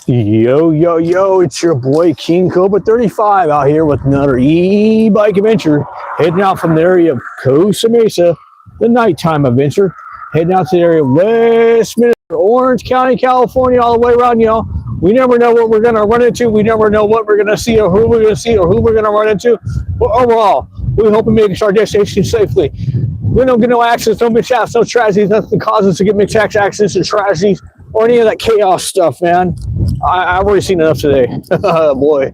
Yo, yo, yo, it's your boy King Kobra35 out here with another e-bike adventure, heading out from the area of Costa Mesa, the nighttime adventure, heading out to the area of Westminster, Orange County, California, all the way around. You know, we never know what we're going to run into. We never know what we're going to see or who we're going to see or who we're going to run into. But overall, we hope we make it to our destination safely. We don't get no accidents, no mishaps, no tragedies, nothing causes us to get mixed accidents and tragedies or any of that chaos stuff, man. I've already seen enough today. Boy,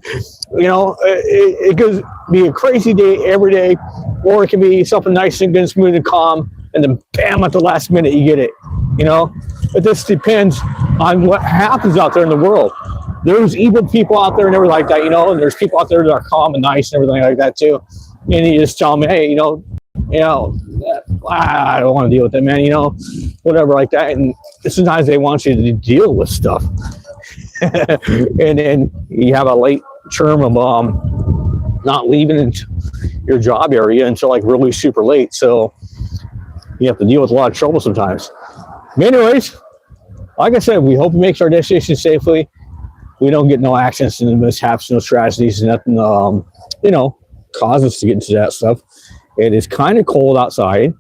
you know, it could be a crazy day every day, or it can be something nice and good, smooth and calm, and then bam, at the last minute you get it, you know. But this depends on what happens out there in the world. There's evil people out there and everything like that, you know, and there's people out there that are calm and nice and everything like that too. And you just tell them, hey, you know, I don't want to deal with it, man, you know, whatever like that. And sometimes they want you to deal with stuff. And then you have a late term of not leaving your job area until like really super late. So you have to deal with a lot of trouble sometimes. But anyways, like I said, we hope it makes our destination safely. We don't get no accidents and mishaps, no tragedies, nothing, you know, cause us to get into that stuff. It is kind of cold outside.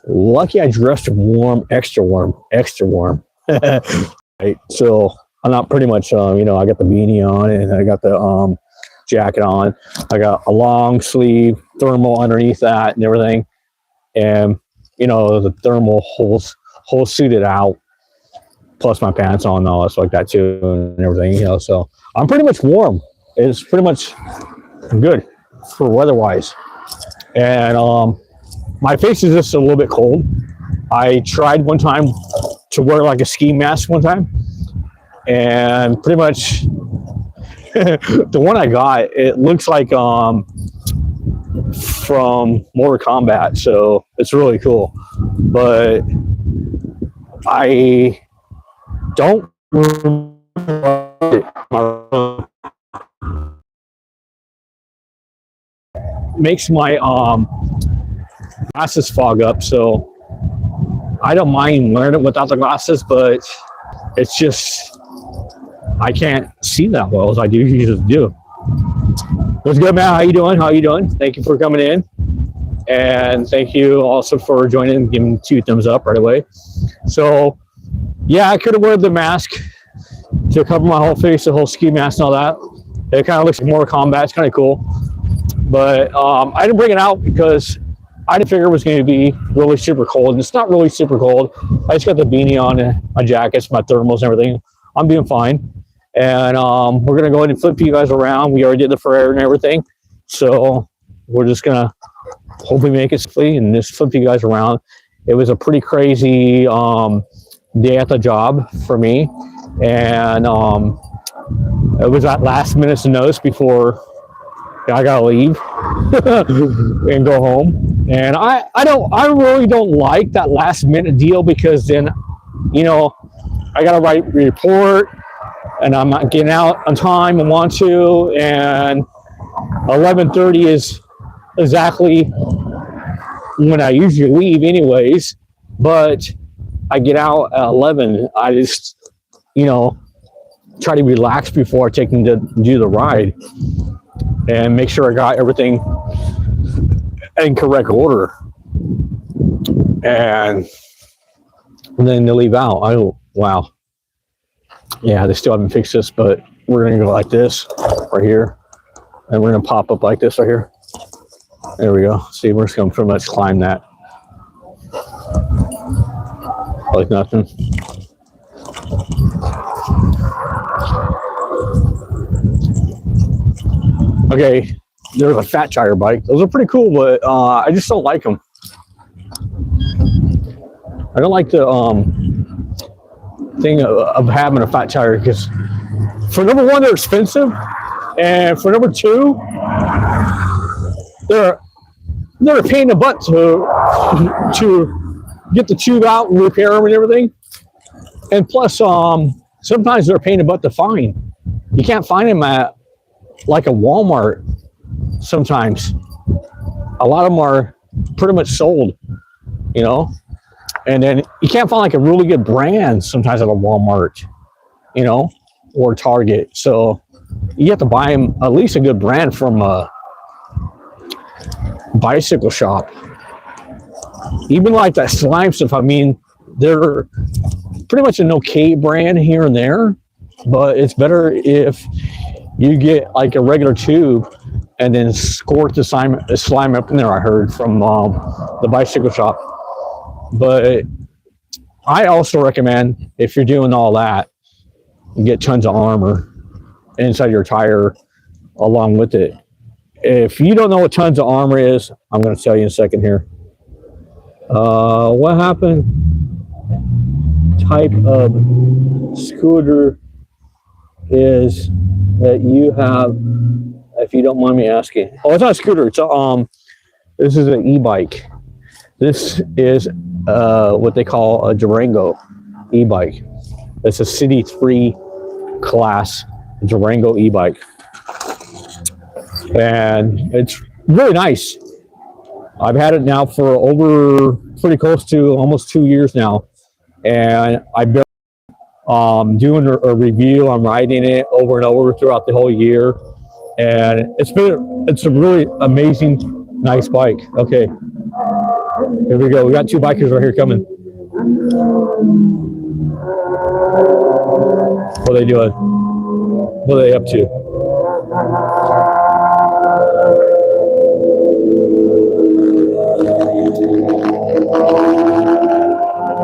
Lucky I dressed warm, extra warm, extra warm. Right, so I'm not pretty much, you know, I got the beanie on and I got the jacket on. I got a long sleeve thermal underneath that and everything. And, you know, the thermal whole suited out, plus my pants on and all that stuff like that too and everything, you know. So I'm pretty much warm. It's pretty much good for weather-wise. And my face is just a little bit cold. I tried one time to wear like a ski mask one time. And pretty much the one I got, it looks like from Mortal Kombat, so it's really cool. But I don't makes my glasses fog up, so I don't mind wearing it without the glasses, but it's just I can't see that well as I do usually do. What's good, man? How you doing? How you doing? Thank you for coming in, and thank you also for joining and giving 2 thumbs up right away. So yeah, I could have worn the mask to cover my whole face, the whole ski mask and all that. It kind of looks like Mortal Kombat. It's kind of cool, but I didn't bring it out because I didn't figure it was going to be really super cold, and it's not really super cold. I just got the beanie on and my jackets, my thermals and everything. I'm doing fine. And we're going to go ahead and flip you guys around. We already did the Ferrari and everything. So we're just going to hopefully make it safely and just flip you guys around. It was a pretty crazy day at the job for me. And it was that last minute's notice before I got to leave and go home. And I really don't like that last minute deal, because then, you know, I got to write a report and I'm not getting out on time and want to, and 11:30 is exactly when I usually leave anyways, but I get out at 11. I just, you know, try to relax before I take them to do the ride and make sure I got everything in correct order, and then they leave out. Wow. Yeah, they still haven't fixed this, but we're going to go like this right here. And we're going to pop up like this right here. There we go. See, we're just going to pretty much climb that. Like nothing. Okay, there's a fat tire bike. Those are pretty cool, but I just don't like them. I don't like the thing of having a fat tire, because for number one, they're expensive, and for number two, they're a pain in the butt to get the tube out and repair them and everything. And plus, sometimes they're a pain in the butt to find. You can't find them at like a Walmart sometimes. A lot of them are pretty much sold, you know. And then you can't find like a really good brand sometimes at a Walmart, you know, or Target. So you have to buy them at least a good brand from a bicycle shop. Even like that slime stuff, I mean, they're pretty much an okay brand here and there, but it's better if you get like a regular tube and then squirt the slime up in there, I heard from the bicycle shop. But I also recommend, if you're doing all that, you get tons of armor inside your tire along with it. If you don't know what tons of armor is, I'm going to tell you in a second here. What happened? Type of scooter is that you have, if you don't mind me asking. Oh, it's not a scooter. It's this is an e-bike. This is what they call a Durango e-bike. It's a City 3 class Durango e-bike. And it's really nice. I've had it now for over pretty close to almost 2 years now. And I've been doing a review. I'm riding it over and over throughout the whole year. And it's a really amazing, nice bike. Okay. Here we go. We got 2 bikers right here coming. What are they doing? What are they up to?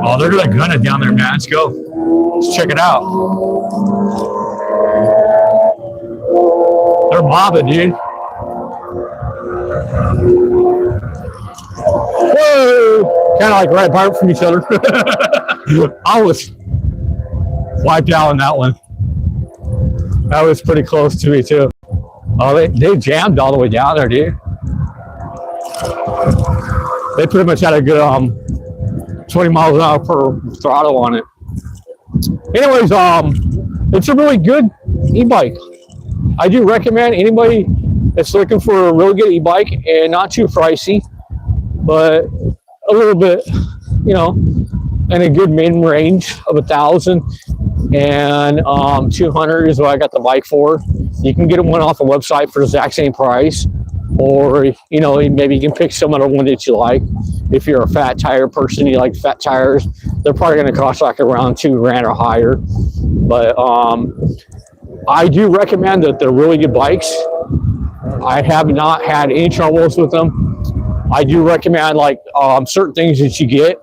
Oh, they're gonna gun it down there, man. Let's go. Let's check it out. They're mobbing, dude. Whoa! Kind of like right apart from each other. I was wiped out on that one. That was pretty close to me too. Oh, they jammed all the way down there, dude. They pretty much had a good 20 miles an hour per throttle on it. Anyways, it's a really good e-bike. I do recommend anybody that's looking for a really good e-bike and not too pricey, but a little bit, you know, in a good min range of 1,000 and 200 is what I got the bike for. You can get one off the website for the exact same price, or you know, maybe you can pick some other one that you like. If you're a fat tire person, you like fat tires, they're probably going to cost like around $2,000 or higher. But I do recommend that they're really good bikes. I have not had any troubles with them. I do recommend like certain things that you get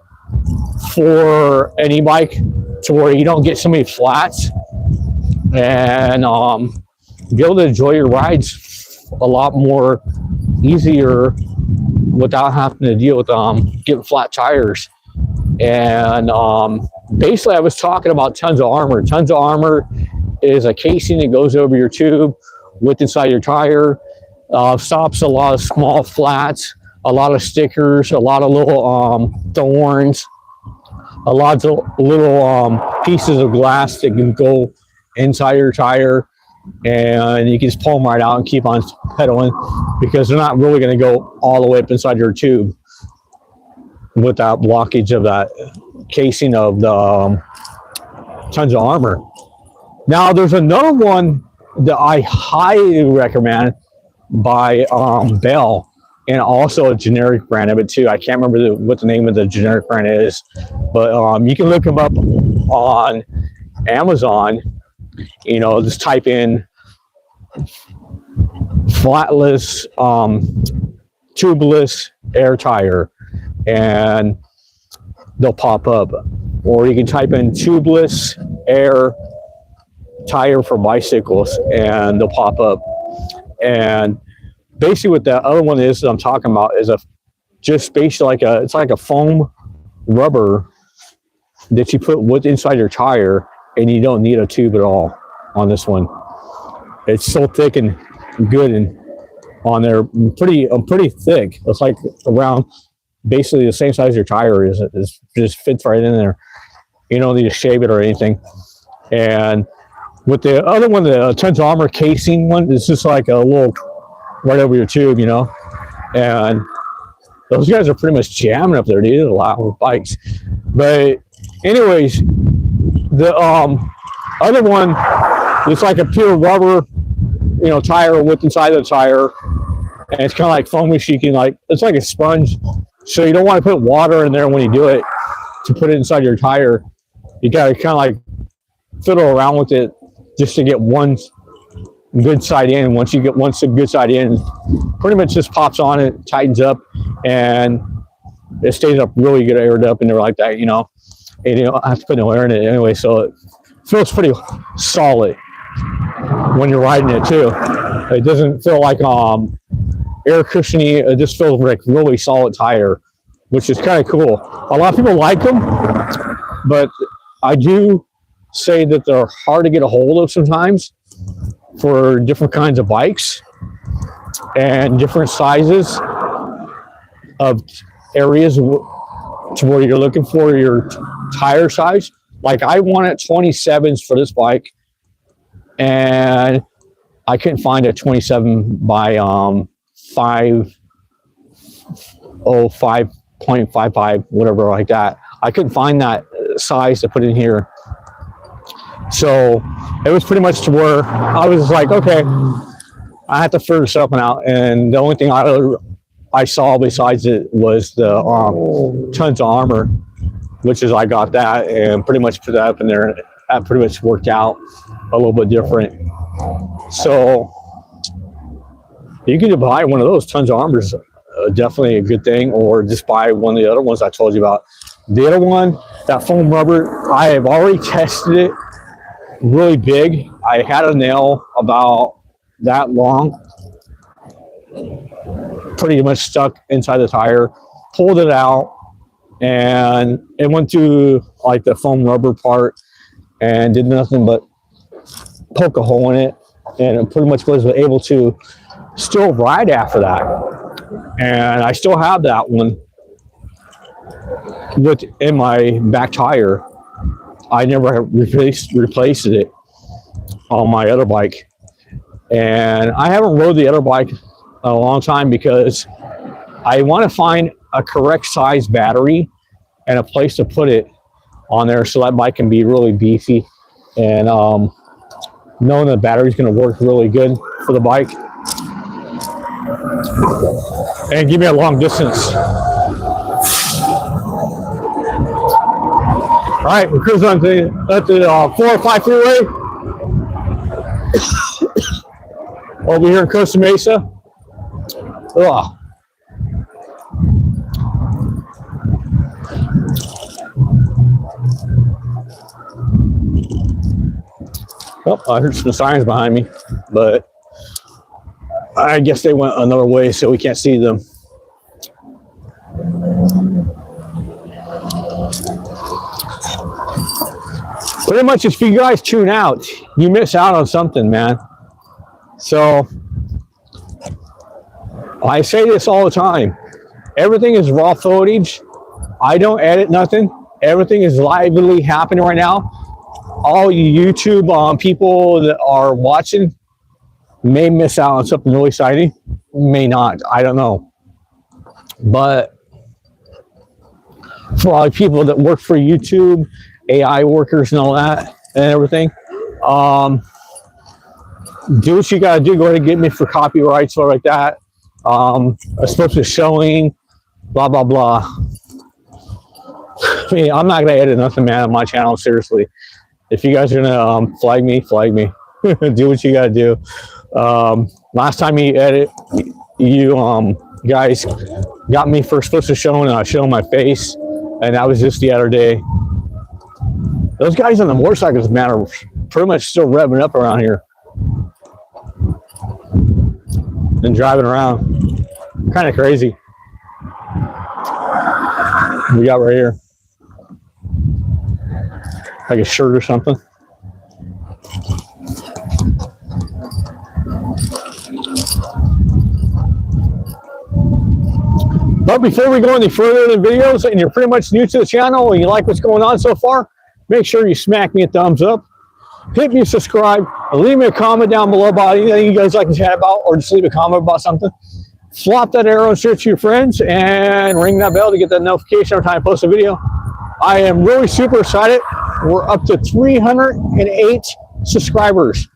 for an e-bike to where you don't get so many flats, and be able to enjoy your rides a lot more easier without having to deal with getting flat tires. And basically I was talking about tons of armor. Tons of armor is a casing that goes over your tube with inside your tire. Stops a lot of small flats, a lot of stickers, a lot of little thorns, a lot of little pieces of glass that can go inside your tire, and you can just pull them right out and keep on pedaling, because they're not really going to go all the way up inside your tube without blockage of that casing of the tons of armor. Now there's another one that I highly recommend by Bell, and also a generic brand of it too. I can't remember what the name of the generic brand is, but you can look them up on Amazon. You know, just type in flatless tubeless air tire and they'll pop up. Or you can type in tubeless air tire for bicycles and they'll pop up. And basically what that other one is that I'm talking about is just basically like it's like a foam rubber that you put inside your tire, and you don't need a tube at all on this one. It's so thick and good and on there, pretty thick. It's like around basically the same size your tire is. It just fits right in there. You don't need to shave it or anything. And with the other one, the Tons Armor casing one, it's just like a little right over your tube, you know. And those guys are pretty much jamming up there, dude, a lot with bikes. But anyways, the other one, it's like a pure rubber, you know, tire with inside the tire, and it's kind of like foam shaking, like it's like a sponge. So you don't want to put water in there when you do it to put it inside your tire. You got to kind of like fiddle around with it just to get one good side in. Once a good side in, pretty much just pops on it, tightens up, and it stays up really good, aired up, and they're like that, you know. And you don't have to put no air in it anyway, so it feels pretty solid when you're riding it too. It doesn't feel like air cushiony. It just feels like really solid tire, which is kind of cool. A lot of people like them, but I do say that they're hard to get a hold of sometimes for different kinds of bikes and different sizes of areas to where you're looking for your tire size. Like I wanted 27s for this bike, and I couldn't find a 27 by 5.55, whatever like that. I couldn't find that size to put in here. So it was pretty much to where I was like, okay, I have to figure something out. And the only thing I saw besides it was the tons of armor, which is I got that and pretty much put that up in there. That pretty much worked out a little bit different. So you can buy one of those. Tons of armor is definitely a good thing, or just buy one of the other ones I told you about. The other one, that foam rubber, I have already tested it really big. I had a nail about that long, pretty much stuck inside the tire, pulled it out, and it went through like the foam rubber part and did nothing but poke a hole in it, and it pretty much was able to still ride after that. And I still have that one in my back tire. I never replaced it on my other bike, and I haven't rode the other bike in a long time because I want to find a correct size battery and a place to put it on there so that bike can be really beefy, and knowing the battery is going to work really good for the bike and give me a long distance. All right, we're cruising on the 405 freeway over here in Costa Mesa. Ugh. Oh, I heard some sirens behind me, but I guess they went another way, so we can't see them. Pretty much, if you guys tune out, you miss out on something, man. So I say this all the time. Everything is raw footage. I don't edit nothing. Everything is lively happening right now. All you YouTube people that are watching may miss out on something really exciting. May not. I don't know. But for all the people that work for YouTube, AI workers and all that and everything, do what you gotta do. Go ahead and get me for copyright, stuff like that. I'm supposed to be showing, blah blah blah. I mean, I'm not gonna edit nothing, man, on my channel. Seriously, if you guys are gonna flag me, flag me. Do what you gotta do. Last time you edit, you guys got me for supposed to show, and I showed my face, and that was just the other day. Those guys on the motorcycles, man, are pretty much still revving up around here and driving around. Kind of crazy. We got right here, like a shirt or something. But before we go any further in the videos, and you're pretty much new to the channel and you like what's going on so far, make sure you smack me a thumbs up. hit me subscribe, leave me a comment down below about anything you guys like to chat about, or just leave a comment about something. Flop that arrow and share it to your friends, and ring that bell to get that notification every time I post a video. I am really super excited. We're up to 308 subscribers.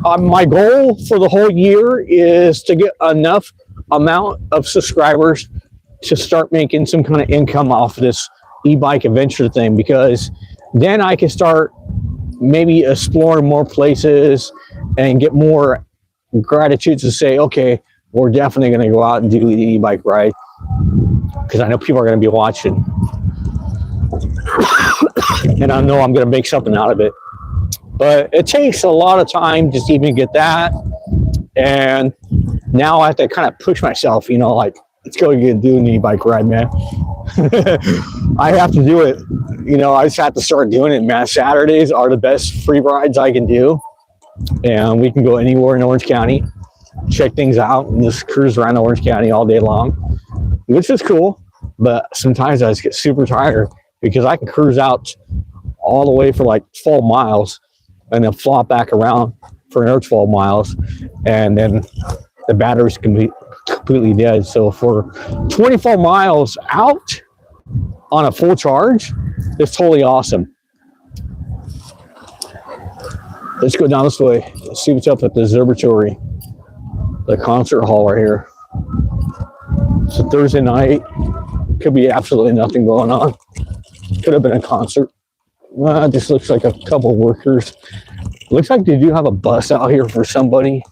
My goal for the whole year is to get enough amount of subscribers to start making some kind of income off of this e-bike adventure thing, because then I can start maybe exploring more places and get more gratitude to say, okay, we're definitely going to go out and do the e-bike ride, because I know people are going to be watching. And I know I'm going to make something out of it. But it takes a lot of time just to even get that. And now I have to kind of push myself, you know, like, let's go get do an e-bike ride, man. I have to do it. You know, I just have to start doing it, man. Saturdays are the best free rides I can do. And we can go anywhere in Orange County, check things out, and just cruise around Orange County all day long, which is cool. But sometimes I just get super tired, because I can cruise out all the way for like 12 miles and then flop back around for another 12 miles. And then the batteries can be completely dead. So for 24 miles out on a full charge, it's totally awesome. Let's go down this way. Let's see what's up at the observatory, the concert hall right here. It's a Thursday night. Could be absolutely nothing going on. Could have been a concert. Well, it just looks like a couple workers. Looks like they do have a bus out here for somebody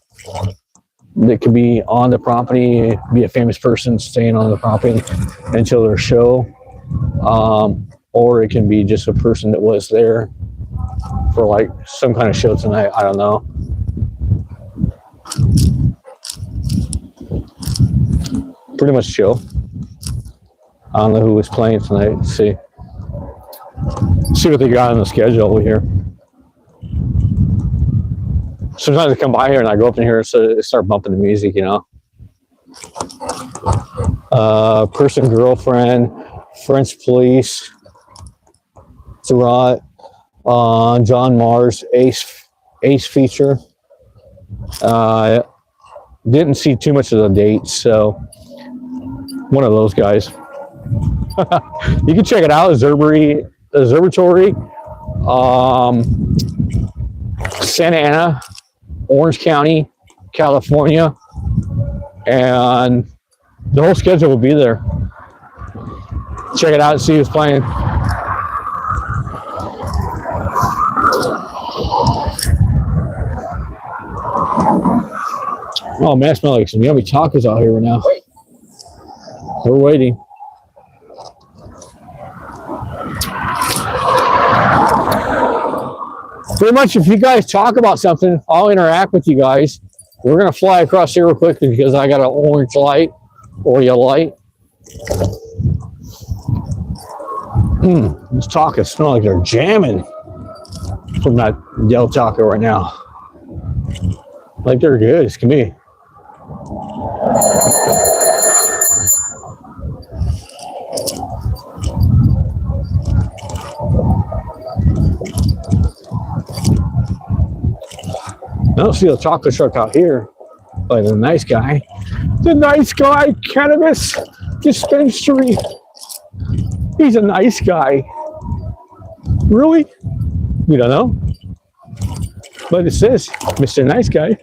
that could be on the property, be a famous person staying on the property until their show. Or it can be just a person that was there for like some kind of show tonight. I don't know. Pretty much chill. I don't know who was playing tonight. Let's see. See what they got on the schedule over here. Sometimes I come by here and I go up in here and start bumping the music, you know. Person, girlfriend, French police, Surratt, John Mars, Ace feature. Didn't see too much of the dates, so one of those guys. You can check it out, Observatory, Santa Ana, Orange County, California, and the whole schedule will be there. Check it out and see who's playing. Oh man, I smell like some yummy tacos out here right now. We're waiting. Pretty much, if you guys talk about something, I'll interact with you guys. We're going to fly across here real quick because I got an orange light or yellow light. These tacos smell like they're jamming from that Del Taco right now. Like they're good as can be. I don't see a chocolate truck out here, but the nice guy. The nice guy cannabis dispensary. He's a nice guy. Really? We don't know. But it says Mr. Nice Guy.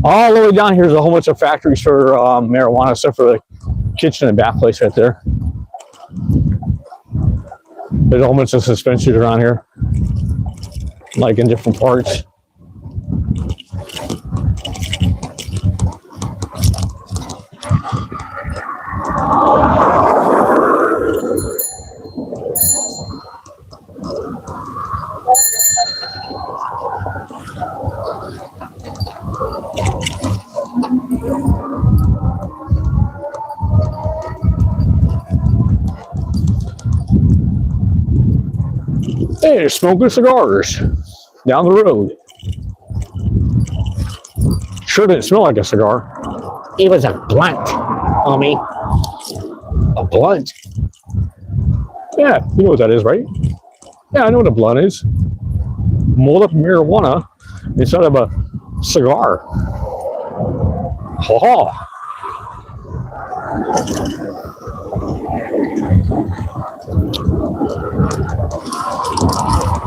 All the way down here is a whole bunch of factories for marijuana, except for the kitchen and bath place right there. There's a whole bunch of dispensaries around here, like in different parts. Hey, they're smoking cigars down the road. Sure didn't smell like a cigar. It was a blunt, homie. A blunt. Yeah, you know what that is, right? Yeah, I know what a blunt is. Mold up marijuana instead of a cigar. Oh.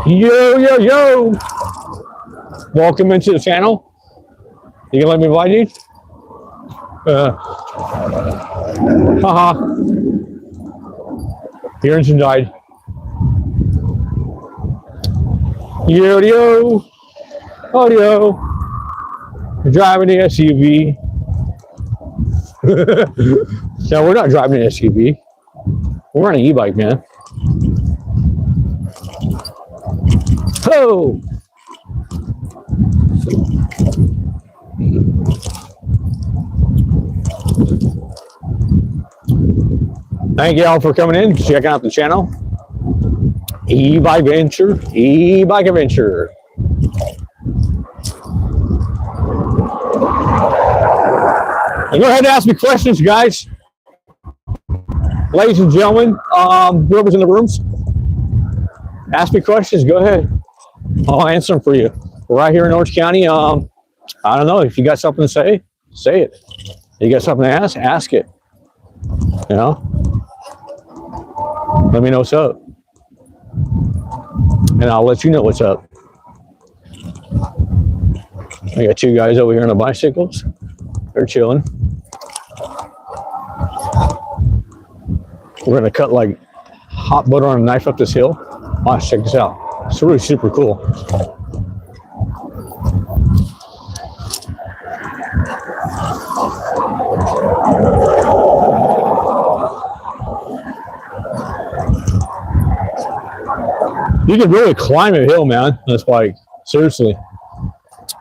Yo, yo, yo. Welcome into the channel. You can let me invite you? Haha. The engine died. Yo, yo. Audio. You're driving the SUV. No, we're not driving an SUV. We're on an e-bike, man. Oh! Thank you all for coming in, checking out the channel. E-bike Adventure, E-bike Adventure. And go ahead and ask me questions, guys. Ladies and gentlemen, whoever's in the rooms, ask me questions. Go ahead. I'll answer them for you. We're right here in Orange County. I don't know. If you got something to say, say it. If you got something to ask it. You know? Let me know what's up. And I'll let you know what's up. I got two guys over here on the bicycles. They're chilling. We're gonna cut like hot butter on a knife up this hill. Watch, check this out. It's really super cool. You can really climb a hill, man, on this bike. Seriously.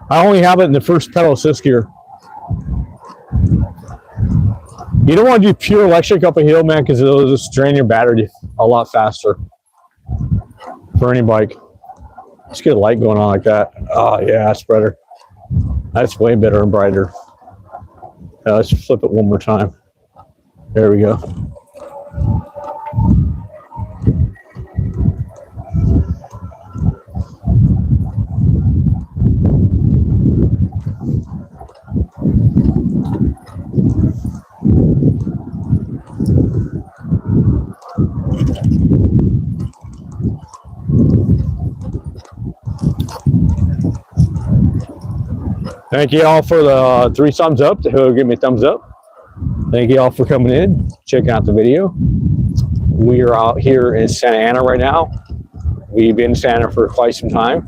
I only have it in the first pedal assist gear. You don't want to do pure electric up a hill, man, because it'll just drain your battery a lot faster for any bike. Let's get a light going on like that. Oh, yeah, that's better. That's way better and brighter. Let's flip it one more time. There we go. Thank you all for the 3 thumbs up. Who give me a thumbs up. Thank you all for coming in, checking out the video. We are out here in Santa Ana right now. We've been in Santa Ana for quite some time.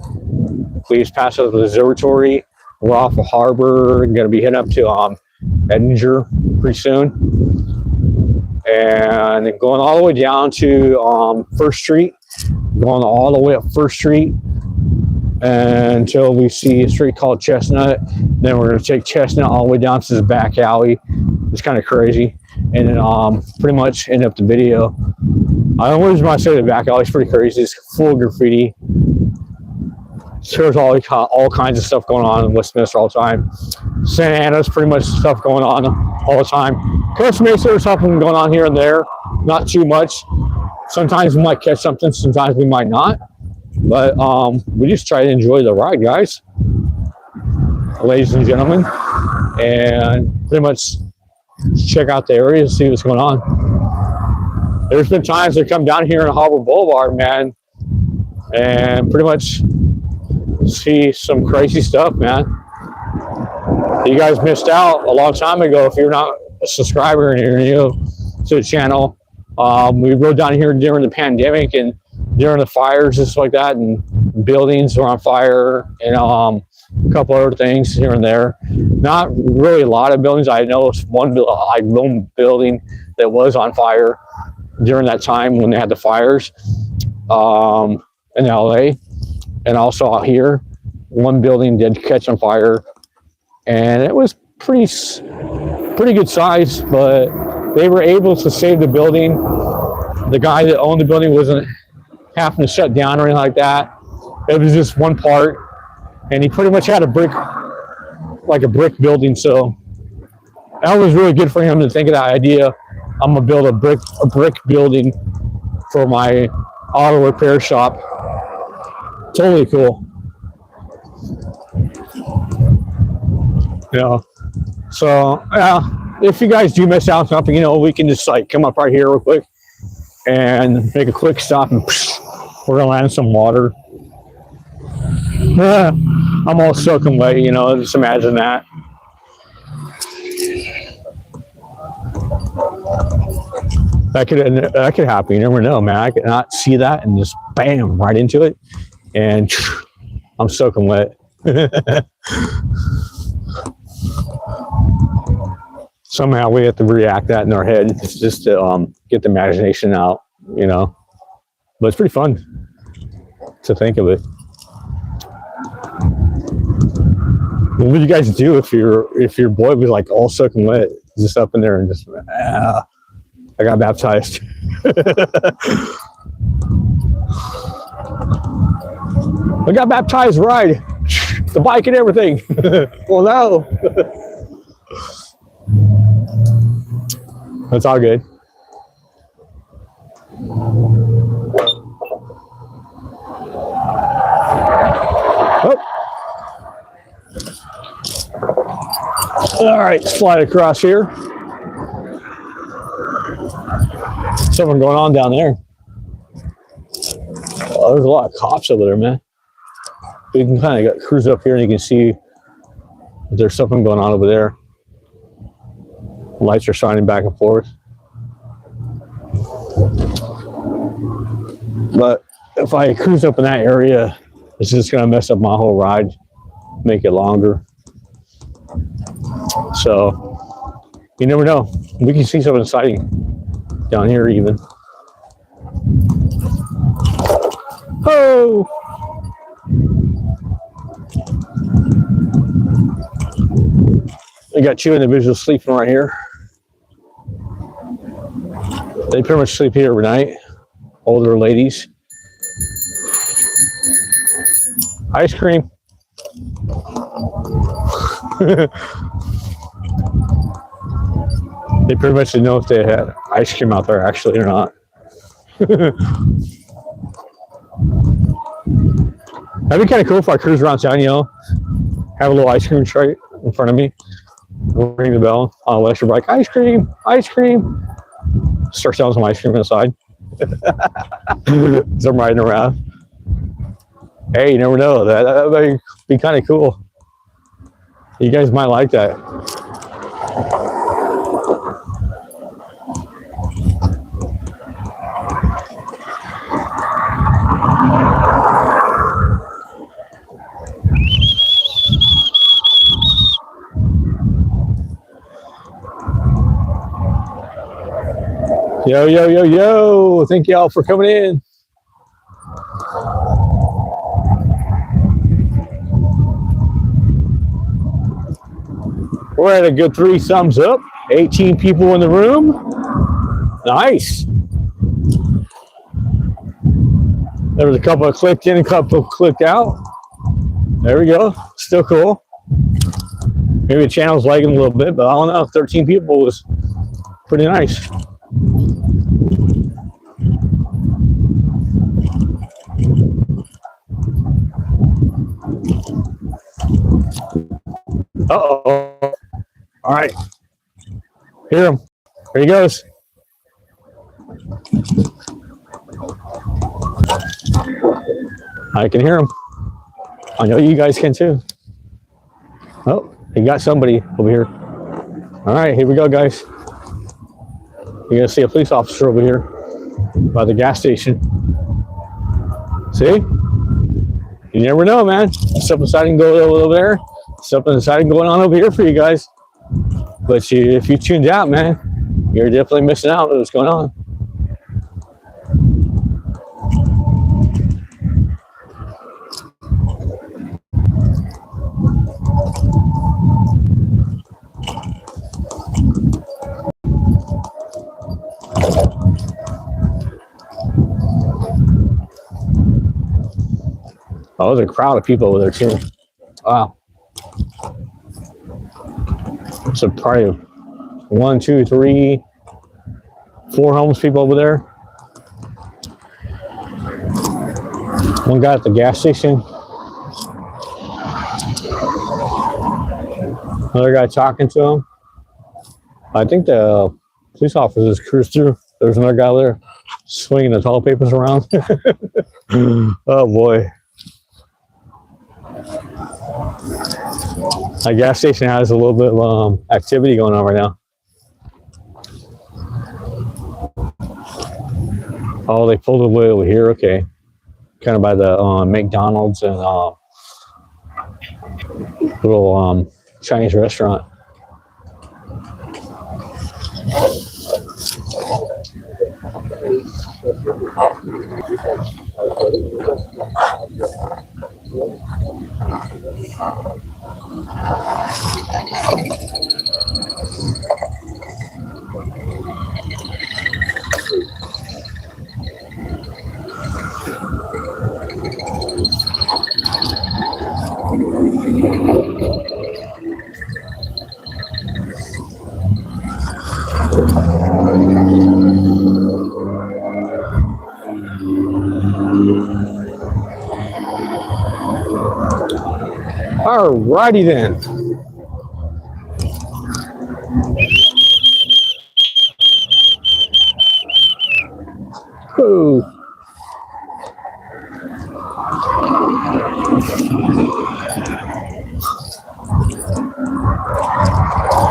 Please pass us the observatory. We're off of Harbor. We're going to be heading up to Edinburgh pretty soon. And going all the way down to First Street. Going all the way up First Street until we see a street called Chestnut. Then we're going to take Chestnut all the way down to this back alley. It's kind of crazy. And then pretty much end up the video. I don't know why I say the back alley is pretty crazy. It's full of graffiti. There's all kinds of stuff going on in Westminster all the time. Santa Ana's pretty much stuff going on all the time. Costa Mesa, there's something going on here and there. Not too much. Sometimes we might catch something, sometimes we might not. But we just try to enjoy the ride, guys. Ladies and gentlemen. And pretty much check out the area and see what's going on. There's been times I come down here in Harbor Boulevard, man, and pretty much see some crazy stuff, man. You guys missed out a long time ago if you're not a subscriber and you're new to the channel. We rode down here during the pandemic and during the fires, just like that, and buildings were on fire, and a couple other things here and there. Not really a lot of buildings. I know one building that was on fire during that time when they had the fires in LA, and also out here, one building did catch on fire, and it was pretty good size, but they were able to save the building. The guy that owned the building wasn't having to shut down or anything like that. It was just one part, and he pretty much had a brick building. So that was really good for him to think of that idea. I'm gonna build a brick building for my auto repair shop. Totally cool. Yeah. So yeah, if you guys do miss out on something, you know, we can just like come up right here real quick and make a quick stop, and we're gonna land some water. I'm all soaking wet, you know, just imagine that. That could happen. You never know, man. I could not see that and just bam right into it, and I'm soaking wet. Somehow we have to react that in our head. It's just to get the imagination out, you know. But it's pretty fun to think of it. What would you guys do if your boy was like all soaking wet, just up in there and just I got baptized. I got baptized, right? The bike and everything. Well, no. That's all good. Oh. All right, slide across here. Something going on down there. Oh, there's a lot of cops over there, man. You can kind of cruise up here and you can see there's something going on over there. Lights are shining back and forth. But if I cruise up in that area, it's just going to mess up my whole ride, make it longer. So you never know. We can see something exciting down here even. Oh! We got two individuals sleeping right here. They pretty much sleep here every night. Older ladies. Ice cream. They pretty much didn't know if they had ice cream out there actually or not. That'd be kind of cool if I cruise around town, you know, have a little ice cream tray in front of me, ring the bell on an electric bike, ice cream, ice cream. Start selling some ice cream inside. As I'm riding around. Hey, you never know. That might be kind of cool. You guys might like that. Yo, yo, yo, yo. Thank y'all for coming in. We're at a good 3 thumbs up. 18 people in the room. Nice. There was a couple that clicked in, a couple clicked out. There we go. Still cool. Maybe the channel's lagging a little bit, but I don't know. 13 people was pretty nice. Uh-oh. All right. Hear him. Here he goes. I can hear him. I know you guys can too. Oh, he got somebody over here. All right, here we go, guys. You're gonna see a police officer over here by the gas station. See? You never know, man. Something exciting going over there. Something exciting going on over here for you guys. But if you tuned out, man, you're definitely missing out on what's going on. Oh, there's a crowd of people over there too. Wow. So probably 1, 2, 3, 4 homeless people over there. One guy at the gas station. Another guy talking to him. I think the police officers cruised through. There's another guy there swinging the toilet papers around. Oh boy. That gas station has a little bit of activity going on right now. Oh, they pulled away over here. Okay. Kind of by the McDonald's and little Chinese restaurant. Alrighty then. Ooh.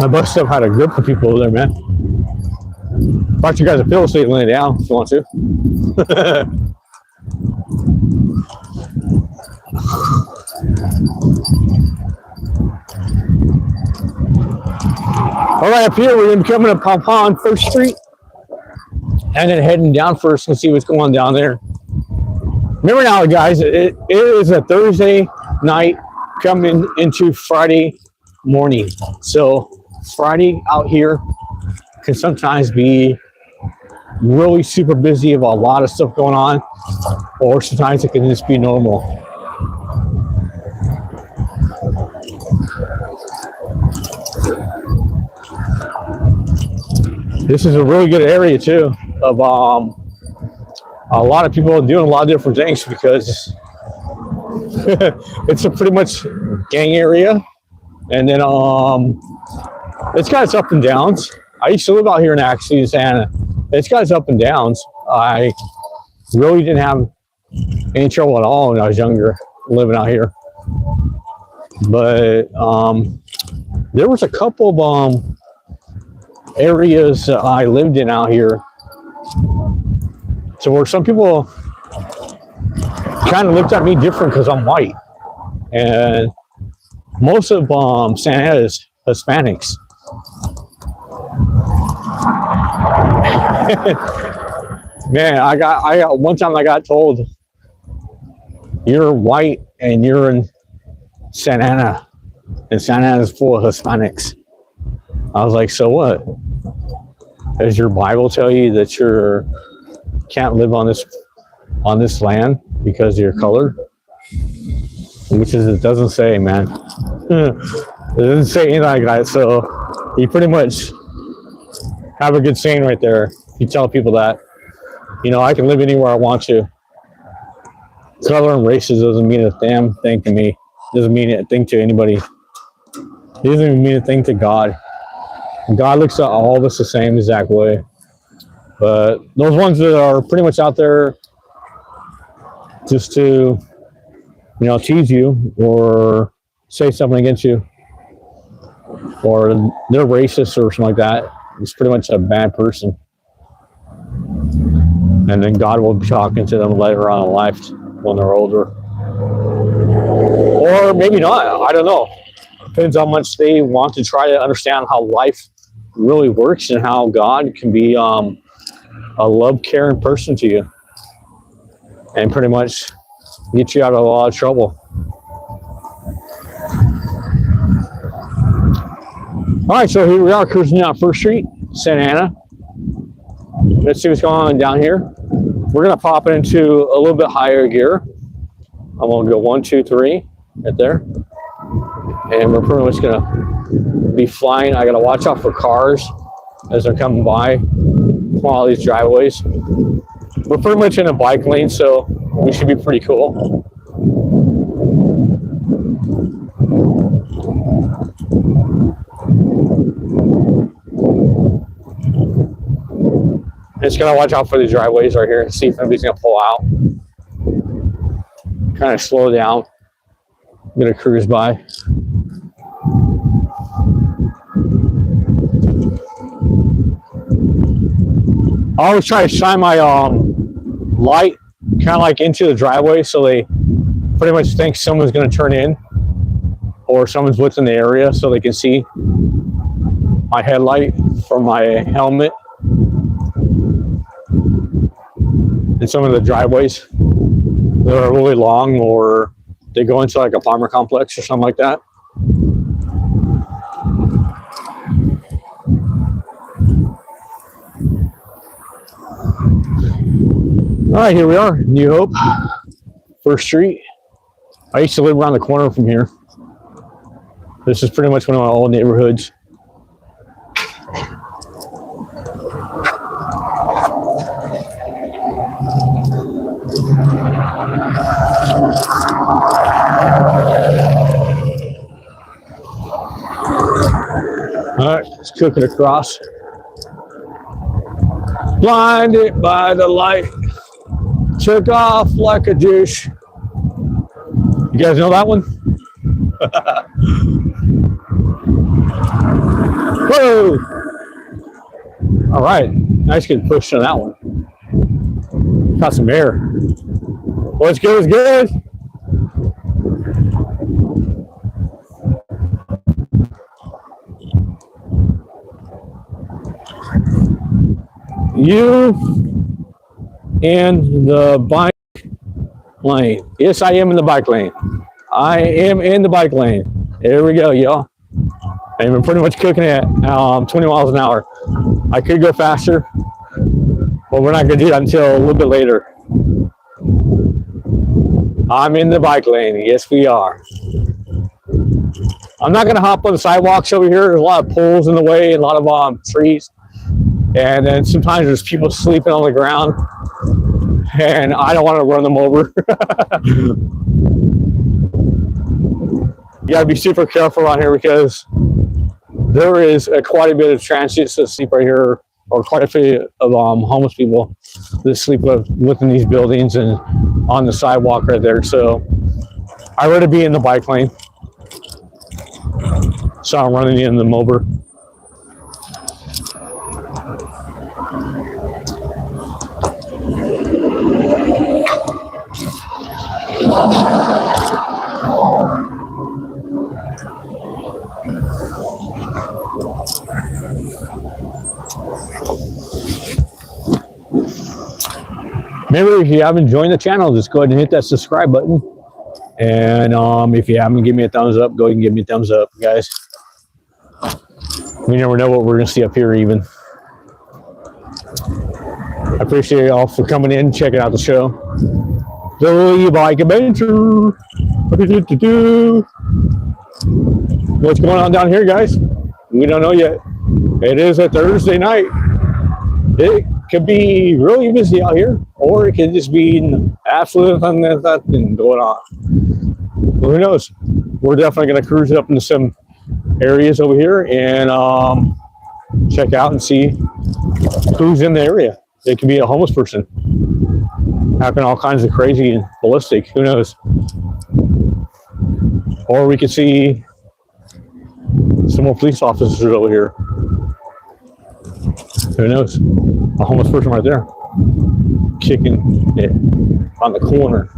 My bus stop had a group of people over there, man. Brought you guys a pillow so you can lay down if you want to. All right, up here we're going to be coming up on First Street and then heading down first and see what's going on down there. Remember now, guys, it is a Thursday night coming into Friday morning. So Friday out here can sometimes be really super busy with a lot of stuff going on, or sometimes it can just be normal. This is a really good area too of a lot of people doing a lot of different things because it's a pretty much gang area, and then it's got its ups and downs. I used to live out here in Santa. It's got its ups and downs. I really didn't have any trouble at all when I was younger living out here, but there was a couple of areas I lived in out here, so where some people kind of looked at me different because I'm white, and most of Santa Ana is Hispanics. Man, I got one time I got told, you're white and you're in Santa Ana, and Santa Ana is full of Hispanics. I was like, so what? Does your Bible tell you that you can't live on this land because of your color? Which is, it doesn't say, man. It doesn't say anything like that. So you pretty much have a good saying right there. You tell people that, you know, I can live anywhere I want to. Color and races doesn't mean a damn thing to me. Doesn't mean a thing to anybody. It doesn't even mean a thing to God. God looks at all of us the same exact way. But those ones that are pretty much out there just to, you know, tease you or say something against you, or they're racist or something like that, it's pretty much a bad person. And then God will be talking to them later on in life when they're older. Or maybe not, I don't know. Depends how much they want to try to understand how life really works and how God can be a love, caring person to you and pretty much get you out of a lot of trouble. All right, so here we are cruising down First Street, Santa Ana. Let's see what's going on down here. We're gonna pop it into a little bit higher gear. I'm gonna go 1, 2, 3 right there. And we're pretty much gonna be flying. I gotta watch out for cars as they're coming by all these driveways. We're pretty much in a bike lane, so which should be pretty cool. Just gonna watch out for the driveways right here and see if anybody's gonna pull out. Kind of slow down. I'm gonna cruise by. I always try to shine my light kind of like into the driveway so they pretty much think someone's going to turn in or someone's within the area so they can see my headlight from my helmet and some of the driveways that are really long or they go into like a apartment complex or something like that. All right, here we are, New Hope, First Street. I used to live around the corner from here. This is pretty much one of my old neighborhoods. All right, let's cook it across. Blinded by the light, took off like a dish. You guys know that one? Whoa! All right, nice good push to that one. Got some air. What's good is good. You in the bike lane. Yes, I am in the bike lane. I am in the bike lane. There we go, y'all. I'm pretty much cooking at 20 miles an hour. I could go faster, but we're not going to do that until a little bit later. I'm in the bike lane. Yes, we are. I'm not going to hop on the sidewalks over here. There's a lot of poles in the way and a lot of trees. And then sometimes there's people sleeping on the ground. And I don't want to run them over. You got to be super careful around here because there is quite a bit of transients that sleep right here, or quite a few of homeless people that sleep within these buildings and on the sidewalk right there. So I'd rather be in the bike lane. So I'm running in them over. Remember, if you haven't joined the channel, just go ahead and hit that subscribe button. And if you haven't, give me a thumbs up. Go ahead and give me a thumbs up, guys. We never know what we're going to see up here even. I appreciate y'all for coming in, checking out the show. The E-bike Adventure. What's going on down here, guys? We don't know yet. It is a Thursday night. It could be really busy out here, or it could just be absolutely nothing going on. Well, who knows? We're definitely going to cruise up into some areas over here and check out and see who's in the area. It could be a homeless person acting all kinds of crazy and ballistic. Who knows? Or we could see some more police officers over here. Who knows? A homeless person right there, kicking it on the corner.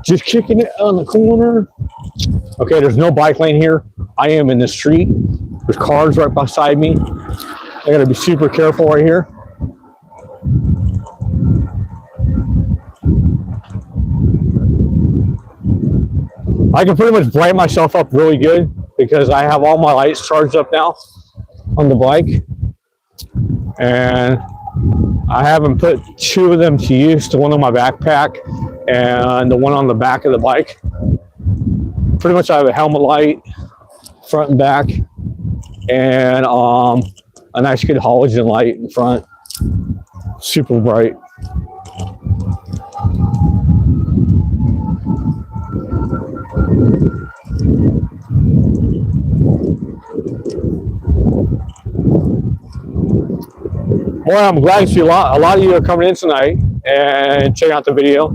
Just kicking it on the corner. Okay, there's no bike lane here. I am in the street. There's cars right beside me. I gotta be super careful right here. I can pretty much brighten myself up really good because I have all my lights charged up now on the bike. And I haven't put two of them to use, the one on my backpack and the one on the back of the bike. Pretty much I have a helmet light, front and back, and a nice good halogen light in front. Super bright. Well, I'm glad to see a lot of you are coming in tonight and checking out the video,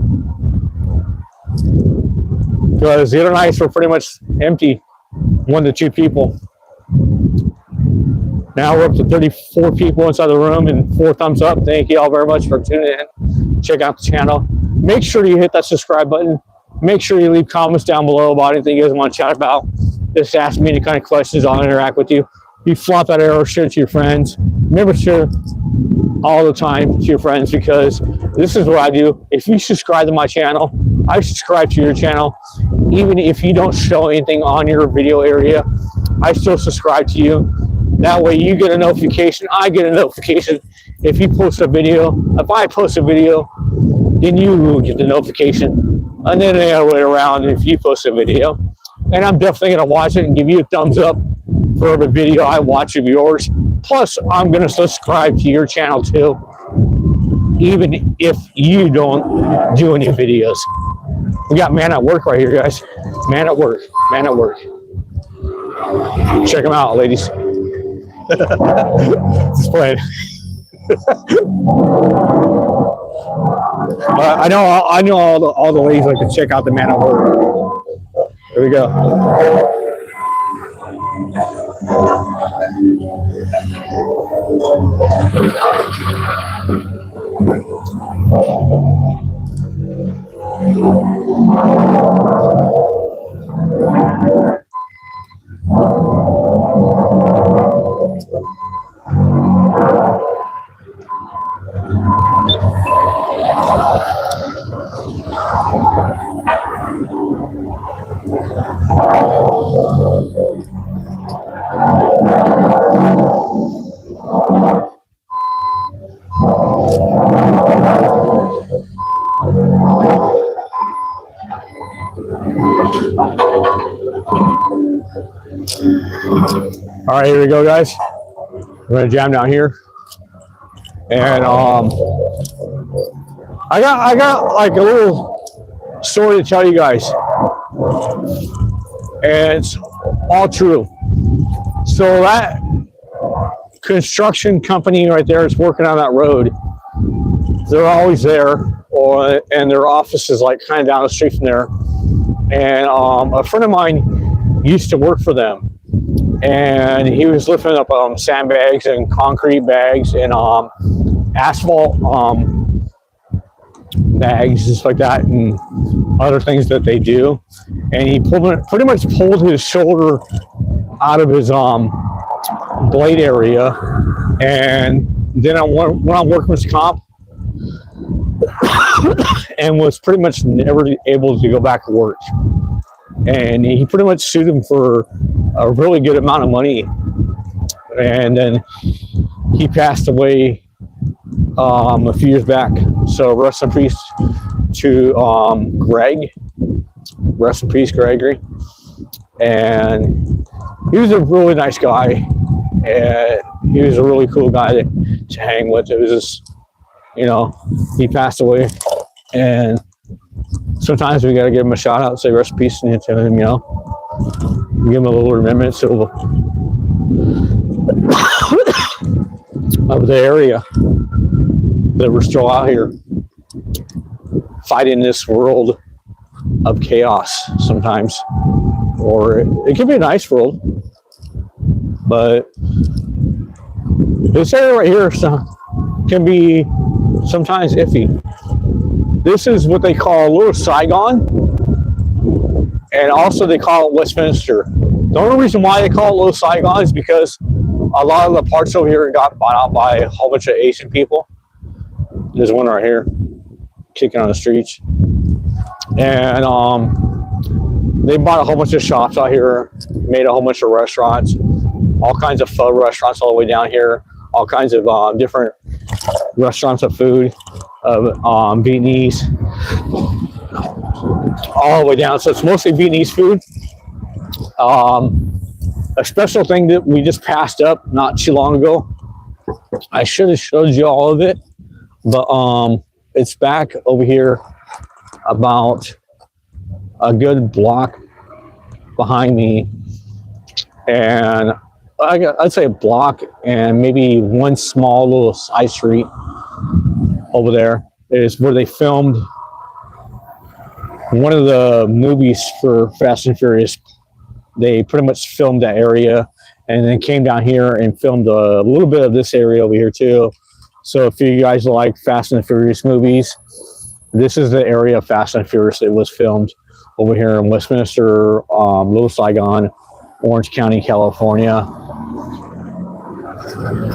because the other nights were pretty much empty, 1 to 2 people. Now we're up to 34 people inside the room and 4 thumbs up. Thank you all very much for tuning in. Check out the channel. Make sure you hit that subscribe button. Make sure you leave comments down below about anything you guys want to chat about. Just ask me any kind of questions. I'll interact with you. You flop that arrow, share it to your friends. Remember, share all the time to your friends, because this is what I do. If you subscribe to my channel, I subscribe to your channel. Even if you don't show anything on your video area, I still subscribe to you. That way you get a notification, I get a notification. If you post a video, if I post a video, then you will get the notification. And then the other way around, if you post a video. And I'm definitely going to watch it and give you a thumbs up for every video I watch of yours. Plus, I'm going to subscribe to your channel too, even if you don't do any videos. We got Man at Work right here, guys. Man at Work. Man at Work. Check them out, ladies. Just playing. I know all the ladies like to check out the Man at Work. Here we go. All right, here we go, guys. We're gonna jam down here, and I got like a little story to tell you guys, and it's all true. So that construction company right there is working on that road. They're always there, and their office is like kind of down the street from there. And a friend of mine used to work for them, and he was lifting up sandbags and concrete bags and asphalt bags, just like that, and other things that they do. And he pretty much pulled his shoulder out of his blade area, and then I went on workman's comp and was pretty much never able to go back to work. And he pretty much sued him for a really good amount of money. And then he passed away a few years back. So rest in peace to Greg. Rest in peace, Gregory. And he was a really nice guy. And he was a really cool guy to hang with. It was just, you know, he passed away. And sometimes we got to give him a shout out, say rest in peace to him, you know. Give him a little remembrance of the area that we're still out here fighting this world of chaos sometimes. Or it can be a nice world, but this area right here can be sometimes iffy. This is what they call Little Saigon, and also they call it Westminster. The only reason why they call it Little Saigon is because a lot of the parts over here got bought out by a whole bunch of Asian people. There's one right here, kicking on the streets. And they bought a whole bunch of shops out here, made a whole bunch of restaurants, all kinds of pho restaurants all the way down here, all kinds of different restaurants of food, of Vietnamese, all the way down. So it's mostly Vietnamese food. A special thing that we just passed up not too long ago, I should have showed you all of it, but it's back over here about a good block behind me, and I'd say a block and maybe one small little side street over there is where they filmed one of the movies for Fast and Furious. They pretty much filmed that area and then came down here and filmed a little bit of this area over here too. So if you guys like Fast and Furious movies, this is the area of Fast and Furious that was filmed over here in Westminster, Little Saigon, Orange County, California.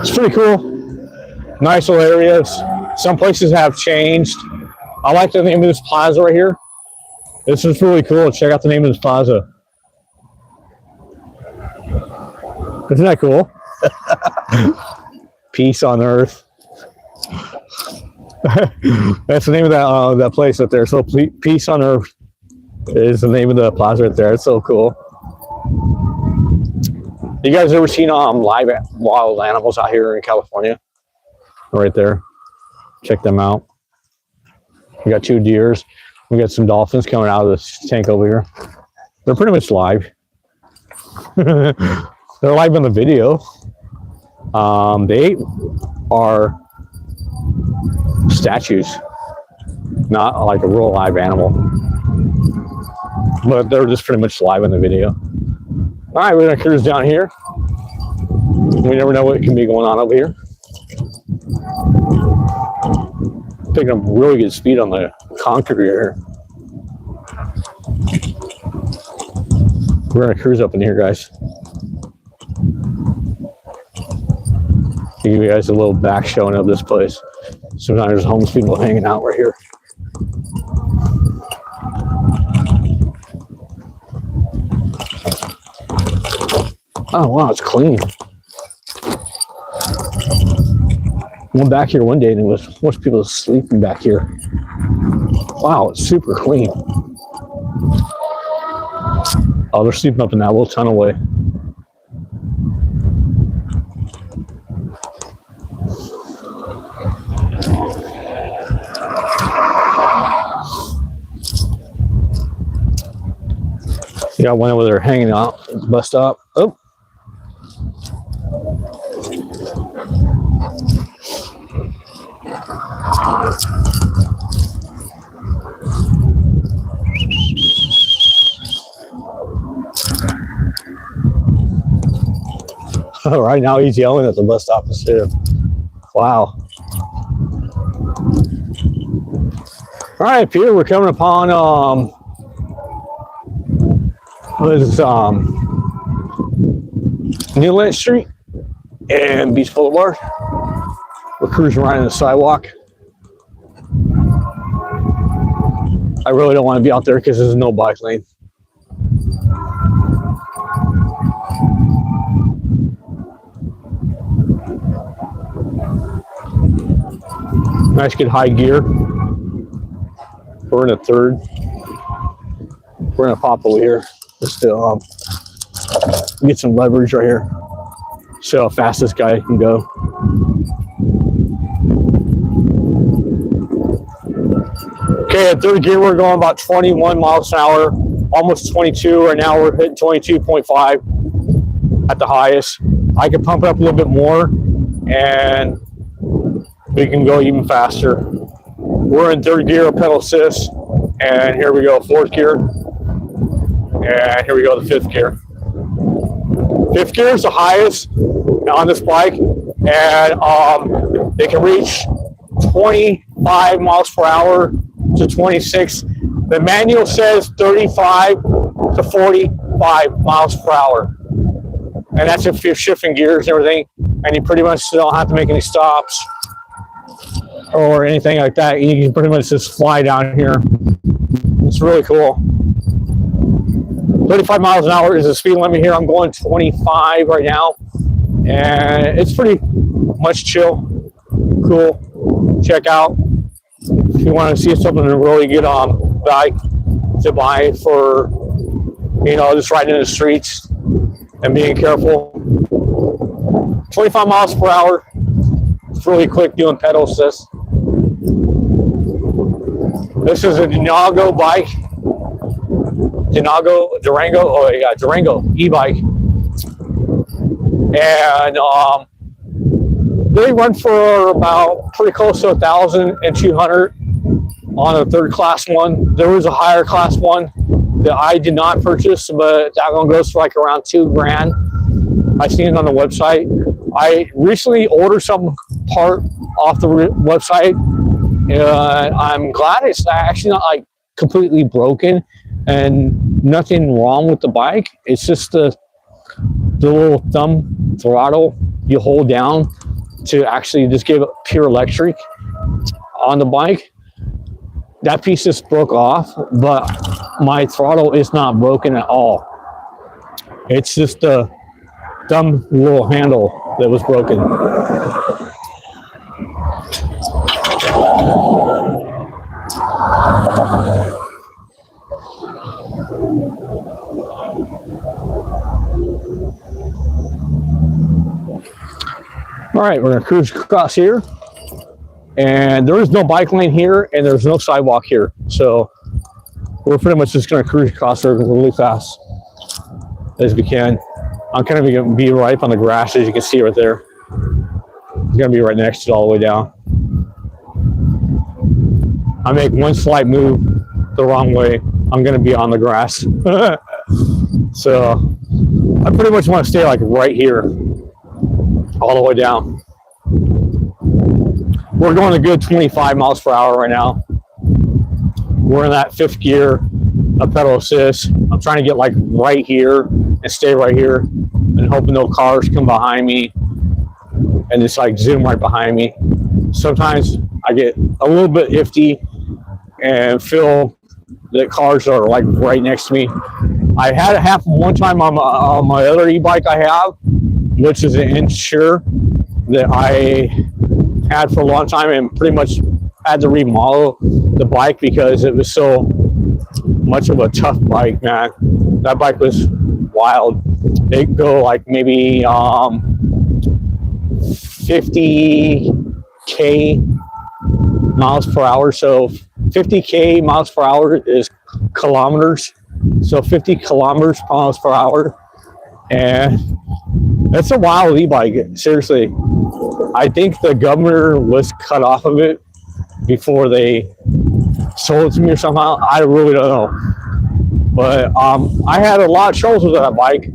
It's pretty cool. Nice little areas. Some places have changed. I like the name of this plaza right here. This is really cool. Check out the name of this plaza. Isn't that cool? Peace on earth. That's the name of that place up there. So Peace on Earth is the name of the plaza right there. It's so cool. You guys ever seen live wild animals out here in California? Right there. Check them out. We got 2 deers. We got some dolphins coming out of this tank over here. They're pretty much live. They're live on the video. They are statues, not like a real live animal, but they're just pretty much live in the video. All right, we're gonna cruise down here. We never know what can be going on over here. Picking up really good speed on the concrete here. We're gonna cruise up in here, guys. Give you guys a little back showing of this place. Sometimes there's homeless people hanging out right here. Oh wow, it's clean. Went back here one day and there was most people sleeping back here. Wow, it's super clean. Oh, they're sleeping up in that little tunnelway. You got one over there hanging out at the bus stop. Oh. Oh, right now he's yelling at the bus stop too. Wow. All right, up here we're coming upon what is Newland Street and Beach Boulevard. We're cruising right on the sidewalk. I really don't want to be out there because there's no bike lane. Nice good high gear. We're in a third. We're gonna pop over here just to get some leverage right here. See how fast this guy can go. Okay, at third gear we're going about 21 miles an hour, almost 22. Right now we're hitting 22.5 at the highest. I can pump it up a little bit more and we can go even faster. We're in third gear, pedal assist, and here we go, fourth gear, and here we go, the fifth gear. Fifth gear is the highest on this bike, and it can reach 25 miles per hour to 26. The manual says 35 to 45 miles per hour, and that's if you're shifting gears and everything, and you pretty much don't have to make any stops or anything like that. You can pretty much just fly down here. It's really cool. 35 miles an hour is the speed limit here. I'm going 25 right now, and it's pretty much chill, cool. Check out if you want to see something to really get on bike to buy for, you know, just riding in the streets and being careful. 25 miles per hour. It's really quick doing pedal assist. This is a Dinago bike, Durango e-bike, and they run for about pretty close to 1,200 on a third class one. There was a higher class one that I did not purchase, but that one goes for like around $2,000. I seen it on the website. I recently ordered some part off the website, and I'm glad it's actually not like completely broken and nothing wrong with the bike. It's just the little thumb throttle you hold down to actually just give it pure electric on the bike. That piece just broke off, but my throttle is not broken at all. It's just the thumb little handle that was broken. All right, we're gonna cruise across here, and there is no bike lane here, and there's no sidewalk here, so we're pretty much just gonna cruise across there really fast as we can. I'm kind of gonna be right up on the grass, as you can see right there. It's gonna be right next to it all the way down. I make one slight move the wrong way, I'm gonna be on the grass. So I pretty much want to stay like right here all the way down. We're going a good 25 miles per hour right now. We're in that 5th gear of pedal assist. I'm trying to get like right here and stay right here, and hoping no cars come behind me and just like zoom right behind me. Sometimes I get a little bit iffy and feel that cars are like right next to me. I had it happen one time on my other e-bike I have, which is an Insure that I had for a long time, and pretty much had to remodel the bike because it was so much of a tough bike, man. That bike was wild. It could go like maybe 50k miles per hour. So 50k miles per hour is kilometers. So 50 kilometers miles per hour. And that's a wild e-bike, seriously. I think the governor was cut off of it before they sold it to me or somehow. I really don't know. But I had a lot of troubles with that bike,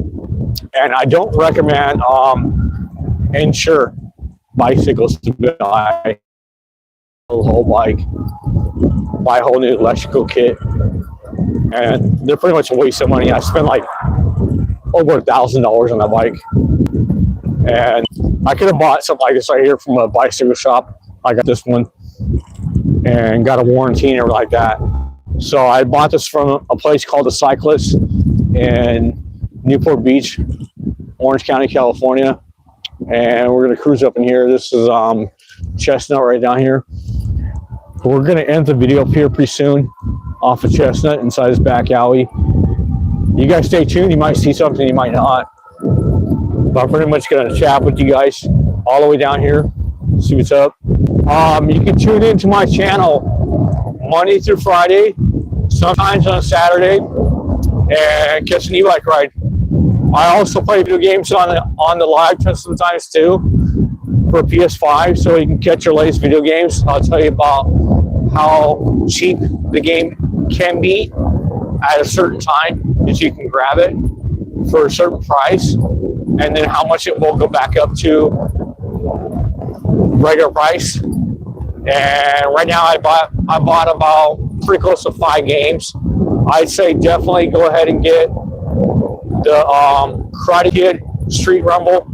and I don't recommend Insure bicycles to buy a whole bike, buy a whole new electrical kit, and they're pretty much a waste of money. I spent like over $1,000 on that bike, and I could have bought something like this right here from a bicycle shop. I got this one and got a warranty and everything like that. So I bought this from a place called The Cyclist in Newport Beach, Orange County, California, and we're going to cruise up in here. This is Chestnut right down here. We're going to end the video up here pretty soon off of Chestnut inside this back alley. You guys stay tuned. You might see something, you might not. But I'm pretty much going to chat with you guys all the way down here, see what's up. You can tune into my channel Monday through Friday, sometimes on a Saturday, and catch an e-bike ride. I also play video games on the live sometimes too for PS5, so you can catch your latest video games. I'll tell you about how cheap the game can be at a certain time, that you can grab it for a certain price, and then how much it will go back up to regular price. And right now I bought about pretty close to 5 games. I'd say definitely go ahead and get the Karate Kid Street Rumble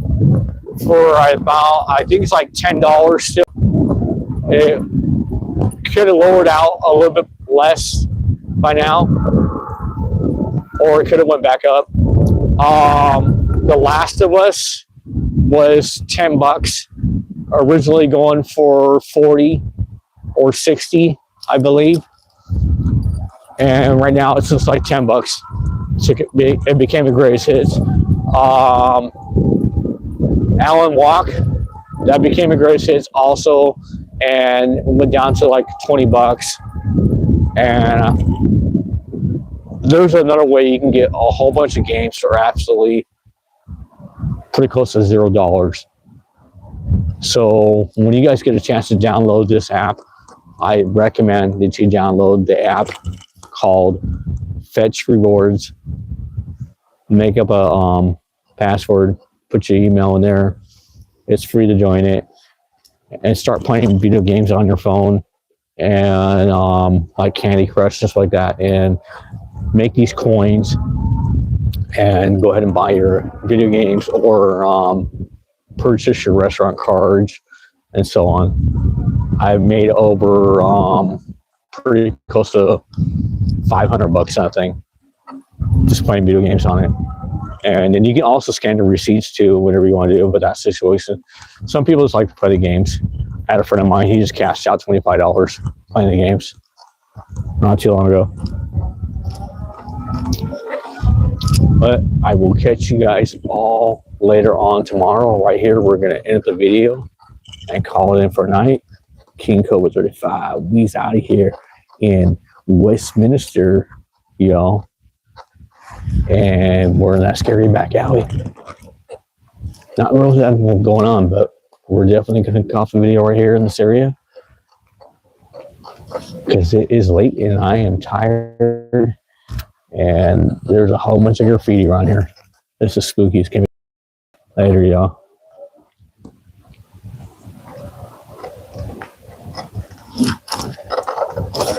for about, I think it's like $10 still. It could have lowered out a little bit less by now, or it could have went back up. The Last of Us was $10, originally going for 40 or 60, I believe, and right now it's just like $10. So it became the greatest hits. Alan Walk, that became the greatest hits also, and went down to like $20. And there's another way you can get a whole bunch of games for absolutely pretty close to $0. So when you guys get a chance to download this app, I recommend that you download the app called Fetch Rewards. Make up a password, put your email in there. It's free to join it, and start playing video games on your phone, and like Candy Crush, stuff like that, and make these coins and go ahead and buy your video games, or purchase your restaurant cards and so on. I've made over pretty close to $500, I think, just playing video games on it. And then you can also scan the receipts too, whatever you want to do with that situation. Some people just like to play the games. I had a friend of mine, he just cashed out $25 playing the games not too long ago. But I will catch you guys all later on tomorrow. Right here, we're going to end the video and call it in for a night. King kobra35, we's out of here in Westminster, y'all. And we're in that scary back alley. Not really nothing going on, but we're definitely going to off a video right here in this area, because it is late and I am tired, and there's a whole bunch of graffiti around here. This is spooky. It's gonna be later, y'all.